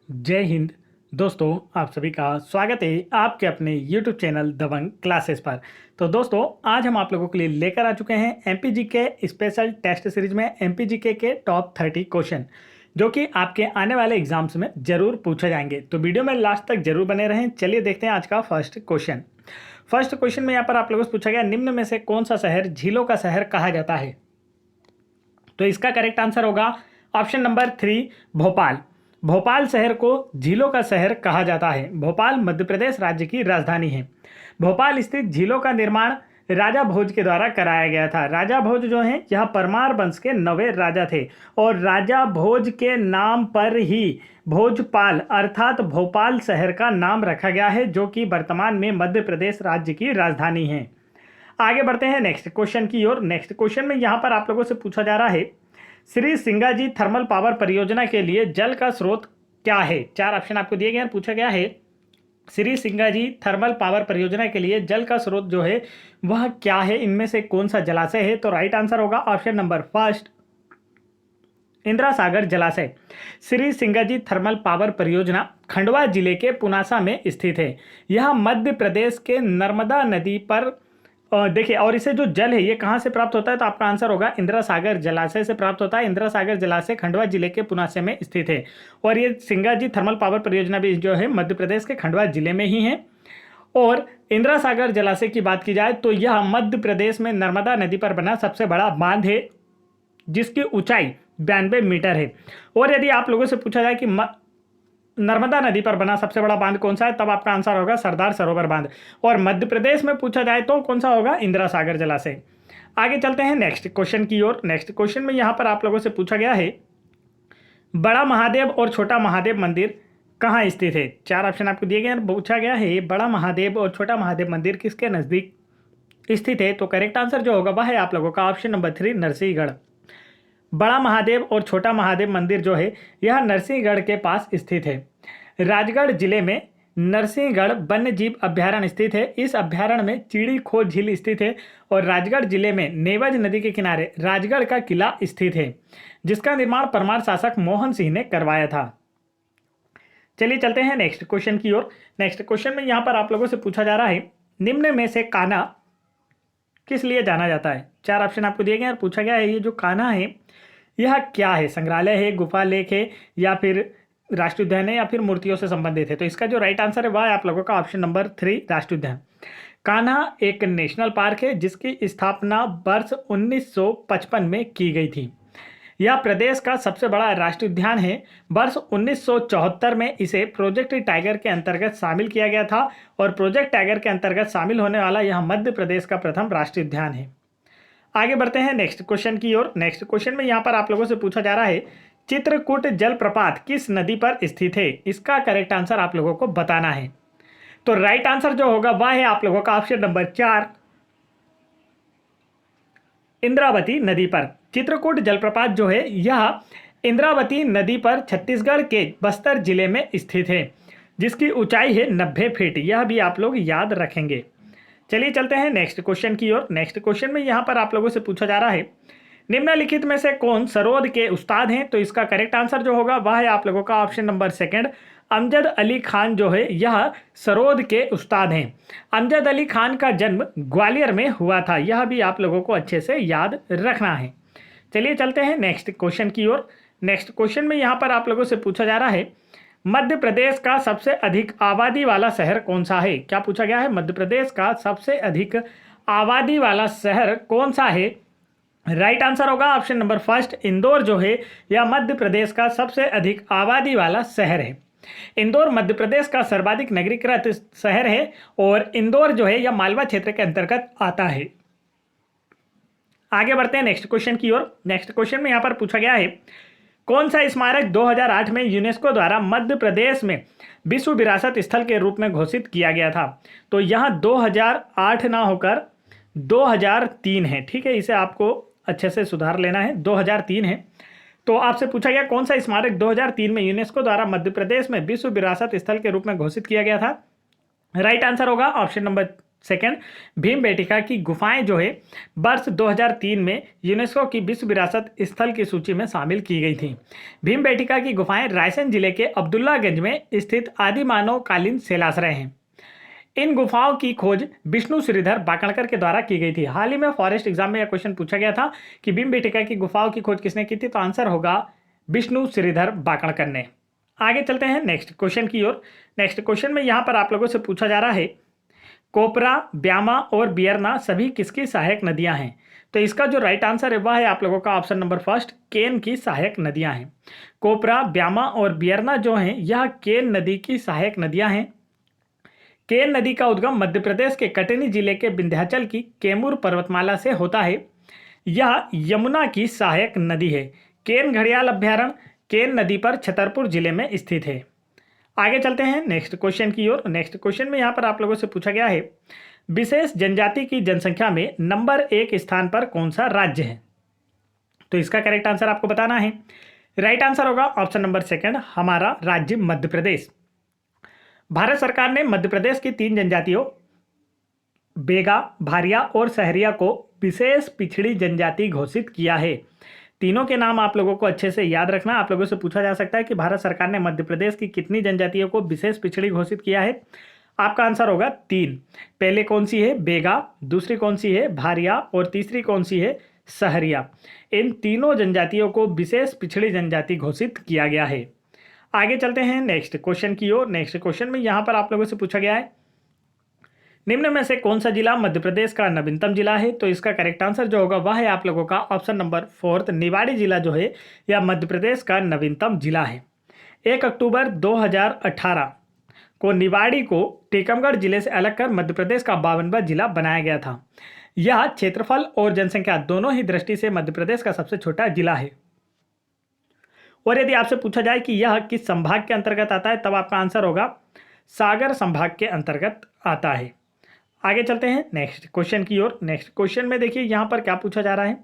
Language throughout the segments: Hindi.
जय हिंद। दोस्तों, आप सभी का स्वागत है आपके अपने YouTube चैनल दबंग क्लासेस पर। तो दोस्तों, आज हम आप लोगों के लिए लेकर आ चुके हैं एमपीजी के स्पेशल टेस्ट सीरीज में एमपीजी के टॉप 30 क्वेश्चन जो कि आपके आने वाले एग्जाम्स में जरूर पूछे जाएंगे। तो वीडियो में लास्ट तक जरूर बने रहें। चलिए देखते हैं आज का फर्स्ट क्वेश्चन। फर्स्ट क्वेश्चन में यहाँ पर आप लोगों से पूछा गया, निम्न में से कौन सा शहर झीलों का शहर कहा जाता है? तो इसका करेक्ट आंसर होगा ऑप्शन नंबर 3, भोपाल। भोपाल शहर को झीलों का शहर कहा जाता है। भोपाल मध्य प्रदेश राज्य की राजधानी है। भोपाल स्थित झीलों का निर्माण राजा भोज के द्वारा कराया गया था। राजा भोज जो हैं यह परमार वंश के 9वें राजा थे और राजा भोज के नाम पर ही भोजपाल अर्थात भोपाल शहर का नाम रखा गया है, जो कि वर्तमान में मध्य प्रदेश राज्य की राजधानी है। आगे बढ़ते हैं नेक्स्ट क्वेश्चन की ओर। नेक्स्ट क्वेश्चन में यहाँ पर आप लोगों से पूछा जा रहा है, श्री सिंगाजी थर्मल पावर परियोजना के लिए जल का स्रोत क्या है? 4 ऑप्शन आपको दिए गए हैं। पूछा गया है श्री सिंगाजी थर्मल पावर परियोजना के लिए जल का स्रोत जो है वह क्या है, इनमें से कौन सा जलाशय है? तो राइट आंसर होगा option number first, Indira Sagar जलाशय। श्री सिंगाजी थर्मल पावर परियोजना खंडवा जिले के पुनासा में स्थित है। यह मध्य प्रदेश के नर्मदा नदी पर देखिए, और इसे जो जल है ये कहाँ से प्राप्त होता है? तो आपका आंसर होगा इंदिरा सागर जलाशय से प्राप्त होता है। इंदिरा सागर जलाशय खंडवा जिले के पुनासा में स्थित है और ये सिंगाजी थर्मल पावर परियोजना भी जो है मध्य प्रदेश के खंडवा जिले में ही है। और इंदिरा सागर जलाशय की बात की जाए तो यह मध्य प्रदेश में नर्मदा नदी पर बना सबसे बड़ा बांध है, जिसकी ऊंचाई 92 मीटर है। और यदि आप लोगों से पूछा जाए कि नर्मदा नदी पर बना सबसे बड़ा बांध कौन सा है, तब आपका आंसर होगा सरदार सरोवर बांध। और मध्य प्रदेश में पूछा जाए तो कौन सा होगा? इंदिरा सागर जलाशय। आगे चलते हैं नेक्स्ट क्वेश्चन की ओर। नेक्स्ट क्वेश्चन में यहां पर आप लोगों से पूछा गया है, बड़ा महादेव और छोटा महादेव मंदिर कहाँ स्थित है? 4 ऑप्शन आपको दिए गए हैं। पूछा गया है बड़ा महादेव और छोटा महादेव मंदिर किसके नजदीक स्थित है? तो करेक्ट आंसर जो होगा वह है आप लोगों का ऑप्शन नंबर 3, नरसिंहगढ़। बड़ा महादेव और छोटा महादेव मंदिर जो है यह नरसिंहगढ़ के पास स्थित है। राजगढ़ जिले में नरसिंहगढ़ वन्य जीव अभ्यारण्य स्थित है। इस अभ्यारण्य में चिड़ी खो झील स्थित है और राजगढ़ जिले में नेवज नदी के किनारे राजगढ़ का किला स्थित है, जिसका निर्माण परमार शासक मोहन सिंह ने करवाया था। चलिए चलते हैं नेक्स्ट क्वेश्चन की ओर। नेक्स्ट क्वेश्चन में यहाँ पर आप लोगों से पूछा जा रहा है, निम्न में से कान्हा किस लिए जाना जाता है? 4 ऑप्शन आपको दिए गए हैं और पूछा गया है ये जो कान्हा है यह क्या है? संग्रहालय है, गुफा लेक है, या फिर राष्ट्रीय उद्यान है, या फिर मूर्तियों से संबंधित है? तो इसका जो राइट आंसर है वह है आप लोगों का ऑप्शन नंबर 3, राष्ट्रीय उद्यान। कान्हा एक नेशनल पार्क है जिसकी स्थापना वर्ष 1955 में की गई थी। यह प्रदेश का सबसे बड़ा राष्ट्रीय उद्यान है। वर्ष 1974 में इसे प्रोजेक्ट टाइगर के अंतर्गत शामिल किया गया था और प्रोजेक्ट टाइगर के अंतर्गत शामिल होने वाला यह मध्य प्रदेश का प्रथम राष्ट्रीय उद्यान है। आगे बढ़ते हैं नेक्स्ट क्वेश्चन की ओर। नेक्स्ट क्वेश्चन में यहाँ पर आप लोगों से पूछा जा रहा है, चित्रकूट जलप्रपात किस नदी पर स्थित है? इसका करेक्ट आंसर आप लोगों को बताना है। तो राइट आंसर जो होगा वह है आप लोगों का ऑप्शन नंबर 4, इंद्रावती नदी पर। चित्रकूट जलप्रपात जो है यह इंद्रावती नदी पर छत्तीसगढ़ के बस्तर जिले में स्थित है, जिसकी ऊंचाई है 90 फीट। यह भी आप लोग याद रखेंगे। चलिए चलते हैं नेक्स्ट क्वेश्चन की ओर। नेक्स्ट क्वेश्चन में यहाँ पर आप लोगों से पूछा जा रहा है, निम्नलिखित में से कौन सरोद के उस्ताद हैं? तो इसका करेक्ट आंसर जो होगा वह है आप लोगों का ऑप्शन नंबर 2, अमजद अली खान जो है यह सरोद के उस्ताद हैं। अमजद अली खान का जन्म ग्वालियर में हुआ था। यह भी आप लोगों को अच्छे से याद रखना है। चलिए चलते हैं नेक्स्ट क्वेश्चन की ओर। नेक्स्ट क्वेश्चन में यहाँ पर आप लोगों से पूछा जा रहा है, मध्य प्रदेश का सबसे अधिक आबादी वाला शहर कौन सा है? क्या पूछा गया है? मध्य प्रदेश का सबसे अधिक आबादी वाला शहर कौन सा है? राइट आंसर होगा ऑप्शन नंबर फर्स्ट, इंदौर जो है यह मध्य प्रदेश का सबसे अधिक आबादी वाला शहर है। इंदौर मध्य प्रदेश का सर्वाधिक नगरीकृत शहर है और इंदौर जो है यह मालवा क्षेत्र के अंतर्गत आता है। आगे बढ़ते हैं नेक्स्ट क्वेश्चन की ओर। नेक्स्ट क्वेश्चन में यहाँ पर पूछा गया है, कौन सा स्मारक 2008 में यूनेस्को द्वारा मध्य प्रदेश में विश्व विरासत स्थल के रूप में घोषित किया गया था? तो यहाँ 2008 ना होकर 2003 है। ठीक है, इसे आपको अच्छे से सुधार लेना है। 2003 है। तो आपसे पूछा गया कौन सा स्मारक 2003 में यूनेस्को द्वारा मध्य प्रदेश में विश्व विरासत स्थल के रूप में घोषित किया गया था? राइट आंसर होगा ऑप्शन नंबर सेकंड, भीमबेटका की गुफाएं जो है वर्ष 2003 में यूनेस्को की विश्व विरासत स्थल की सूची में शामिल की गई थी। भीमबेटका की गुफाएं रायसेन जिले के अब्दुल्लागंज में स्थित आदि मानव कालीन शैलाश्रय हैं। इन गुफाओं की खोज विष्णु श्रीधर बाकणकर के द्वारा की गई थी। हाल ही में फॉरेस्ट एग्जाम में यह क्वेश्चन पूछा गया था कि भीमबेटका की गुफाओं की खोज किसने की थी, तो आंसर होगा विष्णु श्रीधर बाकणकर ने। आगे चलते हैं नेक्स्ट क्वेश्चन की ओर। नेक्स्ट क्वेश्चन में यहाँ पर आप लोगों से पूछा जा रहा है, कोपरा, ब्यामा और बियरना सभी किसकी सहायक नदियां हैं? तो इसका जो राइट आंसर है वह है आप लोगों का ऑप्शन नंबर फर्स्ट, केन की सहायक नदियां हैं। कोपरा, ब्यामा और बियरना जो हैं यह केन नदी की सहायक नदियां हैं। केन नदी का उद्गम मध्य प्रदेश के कटनी जिले के विंध्याचल की कैमूर पर्वतमाला से होता है। यह यमुना की सहायक नदी है। केन घड़ियाल अभ्यारण्य केन नदी पर छतरपुर जिले में स्थित है। आगे चलते हैं नेक्स्ट क्वेश्चन की ओर। नेक्स्ट क्वेश्चन में यहाँ पर आप लोगों से पूछा गया है, विशेष जनजाति की जनसंख्या में नंबर 1 स्थान पर कौन सा राज्य है? तो इसका करेक्ट आंसर आपको बताना है। राइट आंसर होगा ऑप्शन नंबर सेकंड, हमारा राज्य मध्य प्रदेश। भारत सरकार ने मध्य प्रदेश की 3 जनजातियों बेगा, भारिया और सहरिया को विशेष पिछड़ी जनजाति घोषित किया है। तीनों के नाम आप लोगों को अच्छे से याद रखना। आप लोगों से पूछा जा सकता है कि भारत सरकार ने मध्य प्रदेश की कितनी जनजातियों को विशेष पिछड़ी घोषित किया है? आपका आंसर होगा 3। पहले कौन सी है? बेगा, दूसरी कौन सी है? भारिया और तीसरी कौन सी है? सहरिया। इन तीनों जनजातियों को विशेष पिछड़ी जनजाति घोषित किया गया है। आगे चलते हैं नेक्स्ट क्वेश्चन की ओर। नेक्स्ट क्वेश्चन में यहाँ पर आप लोगों से पूछा गया है, निम्न में से कौन सा जिला मध्य प्रदेश का नवीनतम जिला है? तो इसका करेक्ट आंसर जो होगा वह है आप लोगों का ऑप्शन नंबर 4, निवाड़ी जिला जो है यह मध्य प्रदेश का नवीनतम जिला है। 1 अक्टूबर 2018 को निवाड़ी को टीकमगढ़ जिले से अलग कर मध्य प्रदेश का 52वां जिला बनाया गया था। यह क्षेत्रफल और जनसंख्या दोनों ही दृष्टि से मध्य प्रदेश का सबसे छोटा जिला है। और यदि आपसे पूछा जाए कि यह किस संभाग के अंतर्गत आता है, तब आपका आंसर होगा सागर संभाग के अंतर्गत आता है। आगे चलते हैं नेक्स्ट क्वेश्चन की ओर। नेक्स्ट क्वेश्चन में देखिए यहाँ पर क्या पूछा जा रहा है।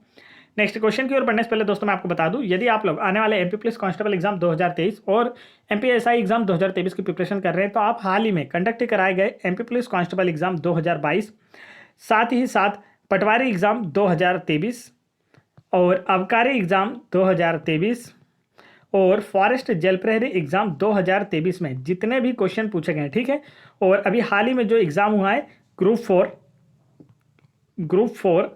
नेक्स्ट क्वेश्चन की ओर बढ़ने से पहले दोस्तों मैं आपको बता दूं, यदि आप लोग आने वाले एमपी पुलिस कांस्टेबल एग्जाम 2023 और एमपीएसआई एग्जाम 2023 की प्रिपरेशन कर रहे हैं, तो आप हाल ही में कंडक्ट कराए गए एमपी पुलिस कांस्टेबल एग्जाम 2022, साथ ही साथ पटवारी एग्जाम 2023 और आबकारी एग्जाम 2023 और फॉरेस्ट जल प्रहरी एग्जाम 2023 में जितने भी क्वेश्चन पूछे गए, ठीक है, और अभी हाल ही में जो एग्जाम हुआ है ग्रुप 4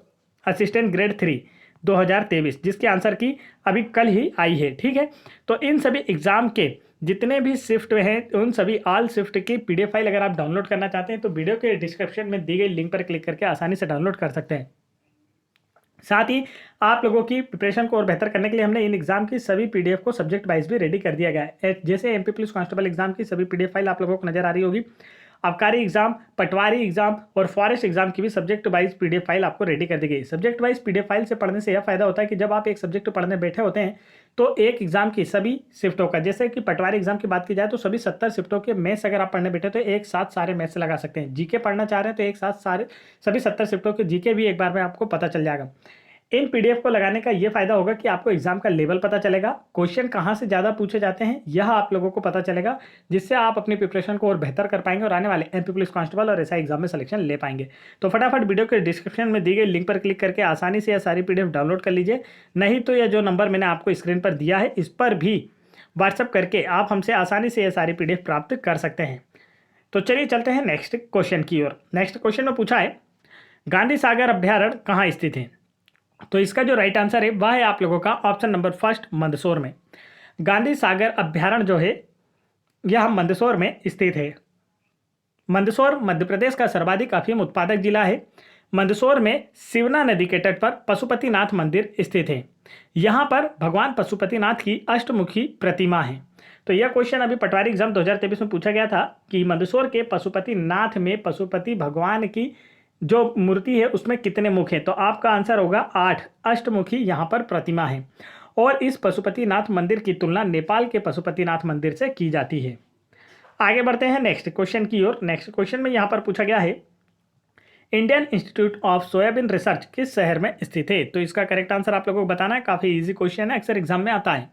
असिस्टेंट ग्रेड 3 2023, जिसके आंसर की अभी कल ही आई है, ठीक है। तो इन सभी एग्जाम के जितने भी शिफ्ट हैं उन सभी ऑल शिफ्ट की पीडीएफ फाइल अगर आप डाउनलोड करना चाहते हैं तो वीडियो के डिस्क्रिप्शन में दी गई लिंक पर क्लिक करके आसानी से डाउनलोड कर सकते हैं। साथ ही आप लोगों की प्रिपरेशन को और बेहतर करने के लिए हमने इन एग्जाम की सभी पीडीएफ को सब्जेक्ट वाइज भी रेडी कर दिया गया है। जैसे एमपी पुलिस कांस्टेबल एग्जाम की सभी पीडीएफ फाइल आप लोगों को नजर आ रही होगी, आबकारी एग्जाम, पटवारी एग्जाम और फॉरेस्ट एग्जाम की भी सब्जेक्ट वाइज पीडीएफ फाइल आपको रेडी कर दी गई। सब्जेक्ट वाइज पीडीएफ फाइल से पढ़ने से यह फायदा होता है कि जब आप एक सब्जेक्ट पढ़ने बैठे होते हैं तो एक एग्जाम की सभी शिफ्टों का, जैसे कि पटवारी एग्जाम की बात की जाए तो सभी 70 शिफ्टों के मैथ्स अगर आप पढ़ने बैठे तो एक साथ सारे मैथ्स लगा सकते हैं। जीके पढ़ना चाह रहे हैं तो एक साथ सारे सभी 70 शिफ्टों के जीके भी एक बार में आपको पता चल जाएगा। इन पीडीएफ को लगाने का ये फायदा होगा कि आपको एग्जाम का लेवल पता चलेगा, क्वेश्चन कहाँ से ज़्यादा पूछे जाते हैं यह आप लोगों को पता चलेगा, जिससे आप अपनी प्रिपरेशन को और बेहतर कर पाएंगे और आने वाले एमपी पुलिस कांस्टेबल और एसआई एग्जाम में सिलेक्शन ले पाएंगे। तो फटाफट वीडियो के डिस्क्रिप्शन में दी गई लिंक पर क्लिक करके आसानी से यह सारी पीडीएफ डाउनलोड कर लीजिए। नहीं तो यह जो नंबर मैंने आपको स्क्रीन पर दिया है इस पर भी व्हाट्सअप करके आप हमसे आसानी से यह सारी पीडीएफ प्राप्त कर सकते हैं। तो चलिए चलते हैं नेक्स्ट क्वेश्चन की ओर। नेक्स्ट क्वेश्चन में पूछा है, गांधी सागर अभ्यारण्य कहाँ स्थित है? तो इसका जो राइट आंसर है वह है आप लोगों का ऑप्शन नंबर फर्स्ट, मंदसौर में। गांधी सागर अभ्यारण्य जो है यह मंदसौर में स्थित है। मंदसौर मध्य प्रदेश का सर्वाधिक अफीम उत्पादक जिला है। मंदसौर में शिवना नदी के तट पर पशुपतिनाथ मंदिर स्थित है। यहाँ पर भगवान पशुपतिनाथ की अष्टमुखी प्रतिमा है। तो यह क्वेश्चन अभी पटवारी एग्जाम 2023 में पूछा गया था कि मंदसौर के पशुपतिनाथ में पशुपति भगवान की जो मूर्ति है उसमें कितने मुख हैं? तो आपका आंसर होगा 8 अष्टमुखी यहाँ पर प्रतिमा है। और इस पशुपतिनाथ मंदिर की तुलना नेपाल के पशुपतिनाथ मंदिर से की जाती है। आगे बढ़ते हैं नेक्स्ट क्वेश्चन की ओर। नेक्स्ट क्वेश्चन में यहाँ पर पूछा गया है, Indian institute of soybean research किस शहर में स्थित है? तो इसका करेक्ट आंसर आप लोगों को बताना है। काफ़ी ईजी क्वेश्चन है, अक्सर एग्जाम में आता है।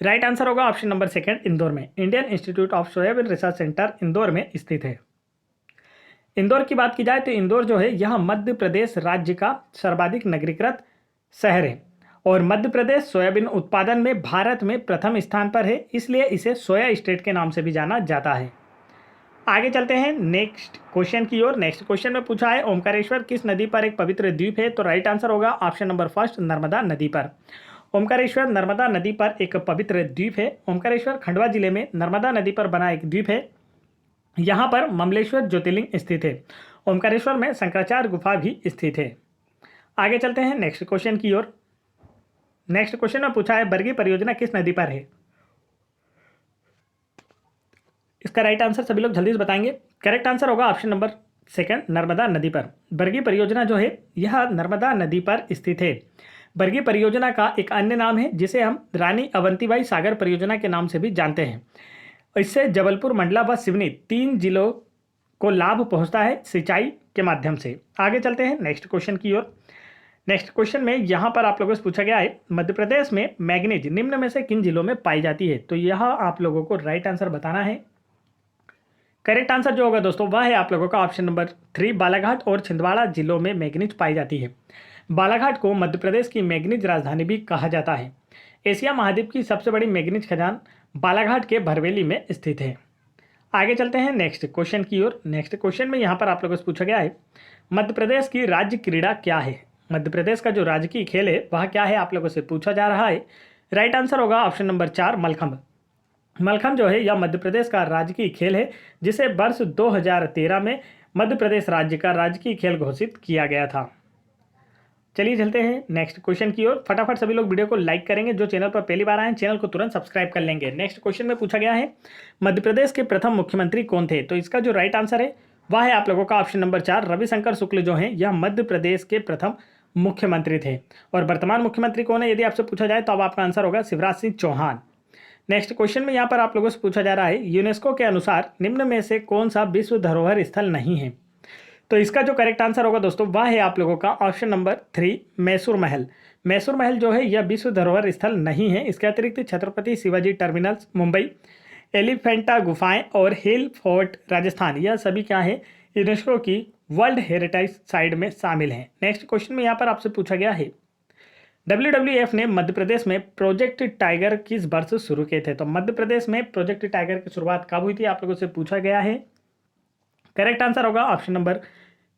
राइट आंसर होगा ऑप्शन नंबर सेकंड, इंदौर में। Indian institute of soybean research centre Indore में स्थित है। इंदौर की बात की जाए तो इंदौर जो है यह मध्य प्रदेश राज्य का सर्वाधिक नगरीकृत शहर है और मध्य प्रदेश सोयाबीन उत्पादन में भारत में प्रथम स्थान पर है, इसलिए इसे सोया स्टेट के नाम से भी जाना जाता है। आगे चलते हैं नेक्स्ट क्वेश्चन की ओर। नेक्स्ट क्वेश्चन में पूछा है ओमकारेश्वर किस नदी पर एक पवित्र द्वीप है? तो राइट आंसर होगा ऑप्शन नंबर फर्स्ट, नर्मदा नदी पर। ओमकारेश्वर नर्मदा नदी पर एक पवित्र द्वीप है। ओमकारेश्वर खंडवा जिले में नर्मदा नदी पर बना एक द्वीप है। यहाँ पर ममलेश्वर ज्योतिर्लिंग स्थित है। ओमकारेश्वर में शंकराचार्य गुफा भी स्थित है। आगे चलते हैं नेक्स्ट क्वेश्चन की ओर। नेक्स्ट क्वेश्चन में पूछा है बरगी परियोजना किस नदी पर है? इसका राइट आंसर सभी लोग जल्दी से बताएंगे। करेक्ट आंसर होगा ऑप्शन नंबर सेकंड, नर्मदा नदी पर। बरगी परियोजना जो है यह नर्मदा नदी पर स्थित है। बरगी परियोजना का एक अन्य नाम है जिसे हम रानी अवंतीबाई सागर परियोजना के नाम से भी जानते हैं। इससे जबलपुर, मंडला व सिवनी 3 जिलों को लाभ पहुंचता है सिंचाई के माध्यम से। आगे चलते हैं नेक्स्ट क्वेश्चन की ओर। नेक्स्ट क्वेश्चन में यहाँ पर आप लोगों से पूछा गया है मध्य प्रदेश में मैग्नीज निम्न में से किन जिलों में पाई जाती है? तो यह आप लोगों को राइट आंसर बताना है। करेक्ट आंसर जो होगा दोस्तों वह है आप लोगों का ऑप्शन नंबर 3, बालाघाट और छिंदवाड़ा जिलों में मैग्नीज पाई जाती है। बालाघाट को मध्य प्रदेश की मैग्नीज राजधानी भी कहा जाता है। एशिया महाद्वीप की सबसे बड़ी मैग्नीज खदान बालाघाट के भरवेली में स्थित है। आगे चलते हैं नेक्स्ट क्वेश्चन की ओर। नेक्स्ट क्वेश्चन में यहाँ पर आप लोगों से पूछा गया है मध्य प्रदेश की राज्य क्रीड़ा क्या है? मध्य प्रदेश का जो राजकीय खेल है वह क्या है आप लोगों से पूछा जा रहा है। राइट आंसर होगा ऑप्शन नंबर 4, मलखंभ। मलखंभ जो है यह मध्य प्रदेश का राजकीय खेल है जिसे वर्ष 2013 में मध्य प्रदेश राज्य का राजकीय खेल घोषित किया गया था। चलिए चलते हैं नेक्स्ट क्वेश्चन की ओर। फटाफट सभी लोग वीडियो को लाइक करेंगे, जो चैनल पर पहली बार आए हैं चैनल को तुरंत सब्सक्राइब कर लेंगे। नेक्स्ट क्वेश्चन में पूछा गया है मध्य प्रदेश के प्रथम मुख्यमंत्री कौन थे? तो इसका जो राइट आंसर है वह है आप लोगों का ऑप्शन नंबर 4, रविशंकर शुक्ल जो है यह मध्य प्रदेश के प्रथम मुख्यमंत्री थे। और वर्तमान मुख्यमंत्री कौन है यदि आपसे पूछा जाए तो अब आपका आंसर होगा शिवराज सिंह चौहान। नेक्स्ट क्वेश्चन में यहाँ पर आप लोगों से पूछा जा रहा है यूनेस्को के अनुसार निम्न में से कौन सा विश्व धरोहर स्थल नहीं है? तो इसका जो करेक्ट आंसर होगा दोस्तों वह है आप लोगों का ऑप्शन नंबर 3, मैसूर महल। मैसूर महल जो है यह विश्व धरोहर स्थल नहीं है। इसके अतिरिक्त छत्रपति शिवाजी टर्मिनल्स मुंबई, एलिफेंटा गुफाएं और हिल फोर्ट राजस्थान यह सभी क्या है यूनेस्को की वर्ल्ड हेरिटेज साइट में शामिल हैं। नेक्स्ट क्वेश्चन में यहाँ पर आपसे पूछा गया है WWF ने मध्य प्रदेश में प्रोजेक्ट टाइगर किस वर्ष शुरू किए थे? तो मध्य प्रदेश में प्रोजेक्ट टाइगर की शुरुआत कब हुई थी आप लोगों से पूछा गया है। करेक्ट आंसर होगा ऑप्शन नंबर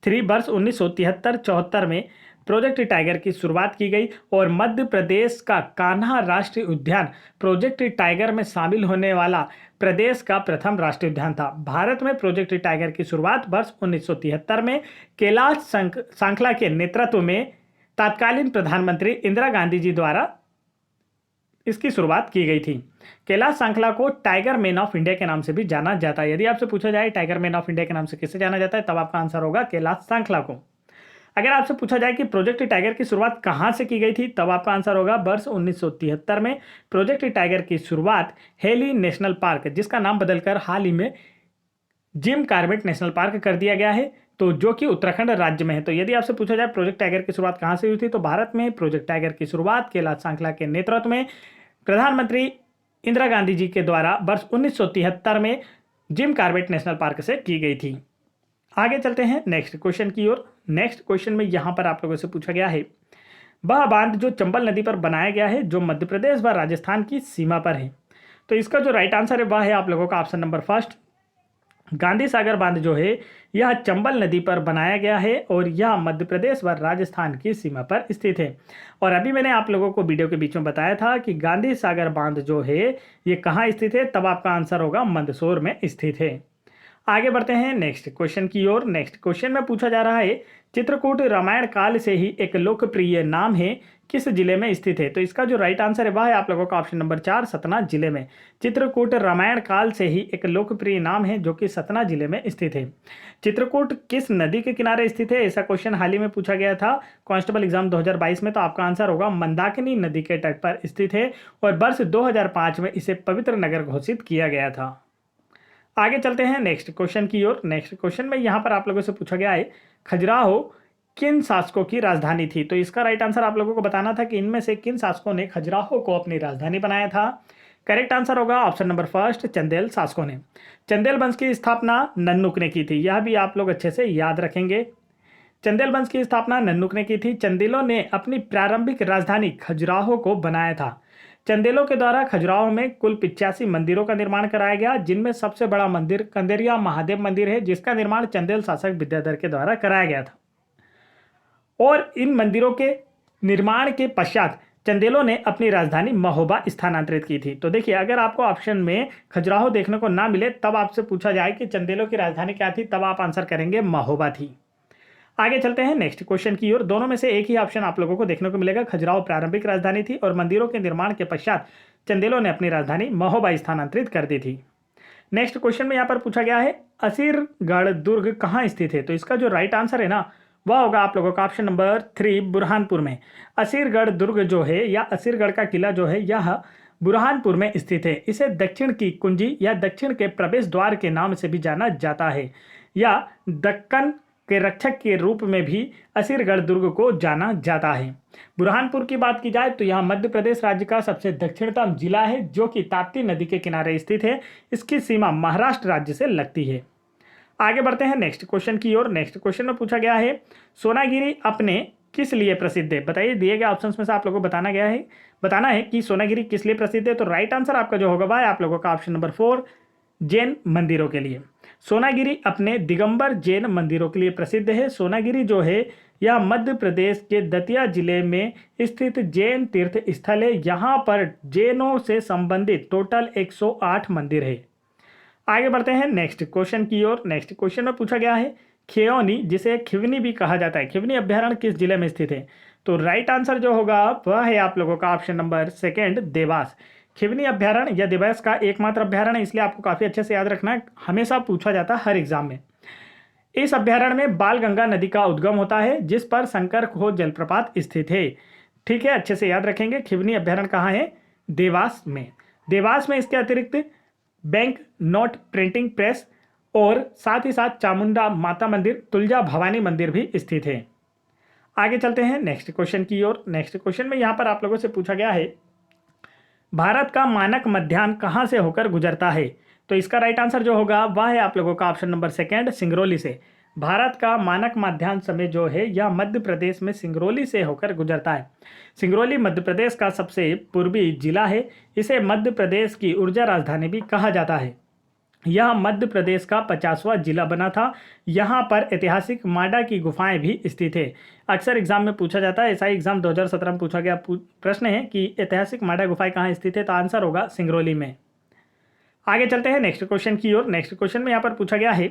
3, वर्ष 1973-74 में प्रोजेक्ट टाइगर की शुरुआत की गई और मध्य प्रदेश का कान्हा राष्ट्रीय उद्यान प्रोजेक्ट टाइगर में शामिल होने वाला प्रदेश का प्रथम राष्ट्रीय उद्यान था। भारत में प्रोजेक्ट टाइगर की शुरुआत वर्ष 1973 में कैलाश सांखला के नेतृत्व में तत्कालीन प्रधानमंत्री इंदिरा गांधी जी द्वारा इसकी शुरुआत की गई थी। कैलाश सांखला को टाइगर मैन ऑफ इंडिया के नाम से भी जाना जाता है। यदि आपसे पूछा जाए टाइगर मैन ऑफ इंडिया के नाम से किसे जाना जाता है तब आपका आंसर होगा कैलाश सांखला को। अगर आपसे पूछा जाए कि प्रोजेक्ट टाइगर की शुरुआत कहां से की गई थी तब आपका आंसर होगा वर्ष 1973 में प्रोजेक्ट टाइगर की शुरुआत हेली नेशनल पार्क, जिसका नाम बदलकर हाल ही में जिम कॉर्बेट नेशनल पार्क कर दिया गया है, तो जो कि उत्तराखंड राज्य में है। तो यदि आपसे पूछा जाए प्रोजेक्ट टाइगर की शुरुआत कहां से हुई थी तो भारत में प्रोजेक्ट टाइगर की शुरुआत कैलाश सांखला के नेतृत्व में प्रधानमंत्री इंदिरा गांधी जी के द्वारा वर्ष 1973 में जिम कॉर्बेट नेशनल पार्क से की गई थी। आगे चलते हैं नेक्स्ट क्वेश्चन की ओर। नेक्स्ट क्वेश्चन में यहाँ पर आप लोगों से पूछा गया है वह बांध जो चंबल नदी पर बनाया गया है जो मध्य प्रदेश व राजस्थान की सीमा पर है। तो इसका जो राइट आंसर है वह है आप लोगों का option number first, Gandhi Sagar बांध जो है यह चंबल नदी पर बनाया गया है और यह मध्य प्रदेश व राजस्थान की सीमा पर स्थित है। और अभी मैंने आप लोगों को वीडियो के बीच में बताया था कि गांधी सागर बांध जो है ये कहाँ स्थित है, तब आपका आंसर होगा मंदसौर में स्थित है। आगे बढ़ते हैं नेक्स्ट क्वेश्चन की ओर। नेक्स्ट क्वेश्चन में पूछा जा रहा है चित्रकूट रामायण काल से ही एक लोकप्रिय नाम है, किस जिले में स्थित है? तो इसका जो राइट आंसर है वह है आप लोगों का ऑप्शन नंबर 4, सतना जिले में। चित्रकूट रामायण काल से ही एक लोकप्रिय नाम है जो कि सतना जिले में स्थित है। चित्रकूट किस नदी के किनारे स्थित है? ऐसा क्वेश्चन हाल ही में पूछा गया था कांस्टेबल एग्जाम 2022 में, तो आपका आंसर होगा मंदाकिनी नदी के तट पर स्थित है और वर्ष 2005 में इसे पवित्र नगर घोषित किया गया था। आगे चलते हैं नेक्स्ट क्वेश्चन की ओर। नेक्स्ट क्वेश्चन में यहाँ पर आप लोगों से पूछा गया है खजुराहो किन शासकों की राजधानी थी? तो इसका राइट आंसर आप लोगों को बताना था कि इनमें से किन शासकों ने खजुराहो को अपनी राजधानी बनाया था। करेक्ट आंसर होगा ऑप्शन नंबर फर्स्ट, चंदेल शासकों ने। चंदेल वंश की स्थापना नन्नुक ने की थी, यह भी आप लोग अच्छे से याद रखेंगे। चंदेल वंश की स्थापना नन्नुक ने की थी। चंदेलों ने अपनी प्रारंभिक राजधानी खजुराहो को बनाया था। चंदेलों के द्वारा खजुराहो में कुल 85 मंदिरों का निर्माण कराया गया, जिनमें सबसे बड़ा मंदिर कंदेरिया महादेव मंदिर है, जिसका निर्माण चंदेल शासक विद्याधर के द्वारा कराया गया था। और इन मंदिरों के निर्माण के पश्चात चंदेलों ने अपनी राजधानी महोबा स्थानांतरित की थी। तो देखिए, अगर आपको ऑप्शन में खजुराहो देखने को ना मिले, तब आपसे पूछा जाए कि चंदेलों की राजधानी क्या थी, तब आप आंसर करेंगे महोबा थी। आगे चलते हैं नेक्स्ट क्वेश्चन की ओर। दोनों में से एक ही ऑप्शन आप लोगों को देखने को मिलेगा। खजुराहो प्रारंभिक राजधानी थी और मंदिरों के निर्माण के पश्चात चंदेलों ने अपनी राजधानी महोबा स्थानांतरित कर दी थी। नेक्स्ट क्वेश्चन में यहाँ पर पूछा गया है, असीरगढ़ दुर्ग कहाँ स्थित है? तो इसका जो राइट आंसर है ना, वह होगा आप लोगों का ऑप्शन नंबर 3, बुरहानपुर में। असीरगढ़ दुर्ग जो है या असीरगढ़ का किला जो है, यह बुरहानपुर में स्थित है। इसे दक्षिण की कुंजी या दक्षिण के प्रवेश द्वार के नाम से भी जाना जाता है, या दक्कन के रक्षक के रूप में भी असीरगढ़ दुर्ग को जाना जाता है। बुरहानपुर की बात की जाए तो यह मध्य प्रदेश राज्य का सबसे दक्षिणतम जिला है, जो कि ताप्ती नदी के किनारे स्थित है। इसकी सीमा महाराष्ट्र राज्य से लगती है। आगे बढ़ते हैं नेक्स्ट क्वेश्चन की ओर। नेक्स्ट क्वेश्चन में पूछा गया है, सोनागिरी अपने किस लिए प्रसिद्ध है? बताइए, दिए गए ऑप्शंस में से आप लोगों को बताना है कि सोनागिरी किस लिए प्रसिद्ध है। तो राइट आंसर आपका जो होगा वह आप लोगों का ऑप्शन नंबर 4, जैन मंदिरों के लिए। सोनागिरी अपने दिगंबर जैन मंदिरों के लिए प्रसिद्ध है। सोनागिरी जो है यह मध्य प्रदेश के दतिया जिले में स्थित जैन तीर्थ स्थल है। यहाँ पर जैनों से संबंधित टोटल 108 मंदिर है। आगे बढ़ते हैं नेक्स्ट क्वेश्चन की ओर। नेक्स्ट क्वेश्चन में पूछा गया है, खियोनी जिसे खिवनी भी कहा जाता है, खिवनी अभ्यारण्य किस जिले में स्थित है? तो राइट आंसर जो होगा वह है आप लोगों का ऑप्शन नंबर 2, देवास। खिवनी अभ्यारण्य या देवास का एकमात्र अभ्यारण्य, इसलिए आपको काफी अच्छे से याद रखना है, हमेशा पूछा जाता है हर एग्जाम में। इस अभ्यारण्य में बालगंगा नदी का उद्गम होता है, जिस पर शंकर खोह जलप्रपात स्थित है। ठीक है, अच्छे से याद रखेंगे। खिवनी अभ्यारण्य कहाँ है? देवास में। देवास में इसके अतिरिक्त बैंक नोट प्रिंटिंग प्रेस और साथ ही साथ चामुंडा माता मंदिर, तुलजा भवानी मंदिर भी स्थित है। आगे चलते हैं नेक्स्ट क्वेश्चन की ओर। नेक्स्ट क्वेश्चन में यहाँ पर आप लोगों से पूछा गया है, भारत का मानक मध्याह्न कहाँ से होकर गुजरता है? तो इसका राइट आंसर जो होगा वह है आप लोगों का ऑप्शन नंबर 2, सिंगरौली से। भारत का मानक मध्याह्न समय जो है यह मध्य प्रदेश में सिंगरौली से होकर गुजरता है। सिंगरौली मध्य प्रदेश का सबसे पूर्वी जिला है। इसे मध्य प्रदेश की ऊर्जा राजधानी भी कहा जाता है। यह मध्य प्रदेश का 50वां जिला बना था। यहाँ पर ऐतिहासिक माडा की गुफाएं भी स्थित है। अक्सर एग्जाम में पूछा जाता है, ऐसा ही एग्जाम 2017 में पूछा गया प्रश्न है कि ऐतिहासिक माडा गुफाएं कहाँ स्थित है, तो आंसर होगा सिंगरौली में। आगे चलते हैं नेक्स्ट क्वेश्चन की ओर। नेक्स्ट क्वेश्चन में यहाँ पर पूछा गया है,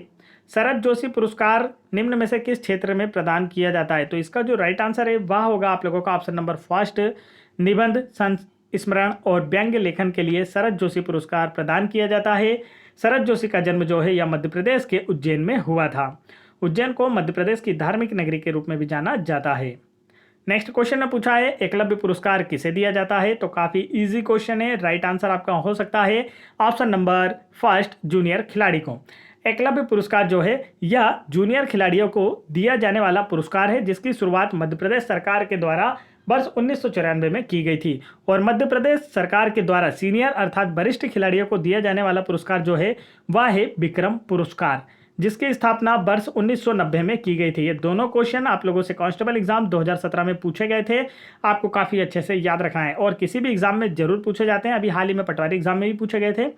शरद जोशी पुरस्कार निम्न में से किस क्षेत्र में प्रदान किया जाता है? तो इसका जो राइट आंसर है वह होगा आप लोगों का ऑप्शन नंबर 1, निबंध, संस्मरण और व्यंग्य लेखन के लिए शरद जोशी पुरस्कार प्रदान किया जाता है। शरद जोशी का जन्म जो है यह मध्य प्रदेश के उज्जैन में हुआ था। उज्जैन को मध्य प्रदेश की धार्मिक नगरी के रूप में भी जाना जाता है। नेक्स्ट क्वेश्चन में पूछा है, एकलव्य पुरस्कार किसे दिया जाता है? तो काफी इजी क्वेश्चन है। राइट आंसर आपका हो सकता है ऑप्शन नंबर 1, जूनियर खिलाड़ी को। एकलव्य पुरस्कार जो है यह जूनियर खिलाड़ियों को दिया जाने वाला पुरस्कार है, जिसकी शुरुआत मध्य प्रदेश सरकार के द्वारा वर्ष 1994 में की गई थी। और मध्य प्रदेश सरकार के द्वारा सीनियर अर्थात वरिष्ठ खिलाड़ियों को दिया जाने वाला पुरस्कार जो है वह है विक्रम पुरस्कार, जिसकी स्थापना वर्ष 1990 में की गई थी। ये दोनों क्वेश्चन आप लोगों से कांस्टेबल एग्जाम 2017 में पूछे गए थे, आपको काफ़ी अच्छे से याद रखना है और किसी भी एग्जाम में जरूर पूछे जाते हैं। अभी हाल ही में पटवारी एग्जाम में भी पूछे गए थे।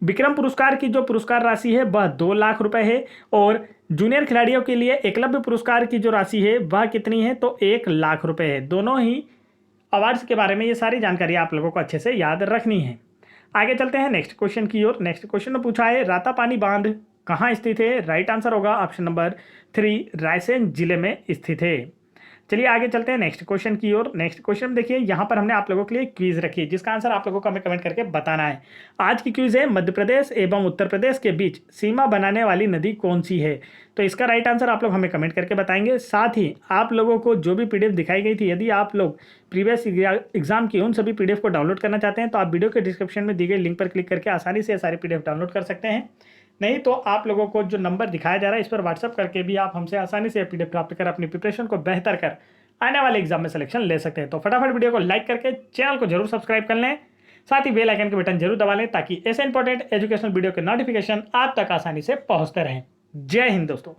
विक्रम पुरस्कार की जो पुरस्कार राशि है वह 2 लाख रुपए है और जूनियर खिलाड़ियों के लिए एकलव्य पुरस्कार की जो राशि है वह कितनी है? तो 1 लाख रुपए है। दोनों ही अवार्ड्स के बारे में ये सारी जानकारी आप लोगों को अच्छे से याद रखनी है। आगे चलते हैं नेक्स्ट क्वेश्चन की ओर। नेक्स्ट क्वेश्चन में पूछा है, रातापानी बांध कहाँ स्थित है? राइट आंसर होगा ऑप्शन नंबर 3, रायसेन जिले में स्थित है। चलिए आगे चलते हैं नेक्स्ट क्वेश्चन की ओर। नेक्स्ट क्वेश्चन देखिए, यहाँ पर हमने आप लोगों के लिए क्विज रखी है, जिसका आंसर आप लोगों को हमें कमेंट करके बताना है। आज की क्विज है, मध्य प्रदेश एवं उत्तर प्रदेश के बीच सीमा बनाने वाली नदी कौन सी है? तो इसका राइट आंसर आप लोग हमें कमेंट करके बताएंगे। साथ ही आप लोगों को जो भी पीडीएफ दिखाई गई थी, यदि आप लोग प्रीवियस एग्जाम की उन सभी पीडीएफ को डाउनलोड करना चाहते हैं तो आप वीडियो के डिस्क्रिप्शन में दी गई लिंक पर क्लिक करके आसानी से सारी पीडीएफ डाउनलोड कर सकते हैं। नहीं तो आप लोगों को जो नंबर दिखाया जा रहा है इस पर व्हाट्सअप करके भी आप हमसे आसानी से पीडीएफ प्राप्त कर अपनी प्रिपरेशन को बेहतर कर आने वाले एग्जाम में सिलेक्शन ले सकते हैं। तो फटाफट वीडियो को लाइक करके चैनल को जरूर सब्सक्राइब कर लें। साथ ही बेल आइकन के बटन जरूर दबा लें ताकि ऐसे इंपॉर्टेंट एजुकेशनल वीडियो के नोटिफिकेशन आप तक आसानी से पहुंचते रहें। जय हिंद दोस्तों।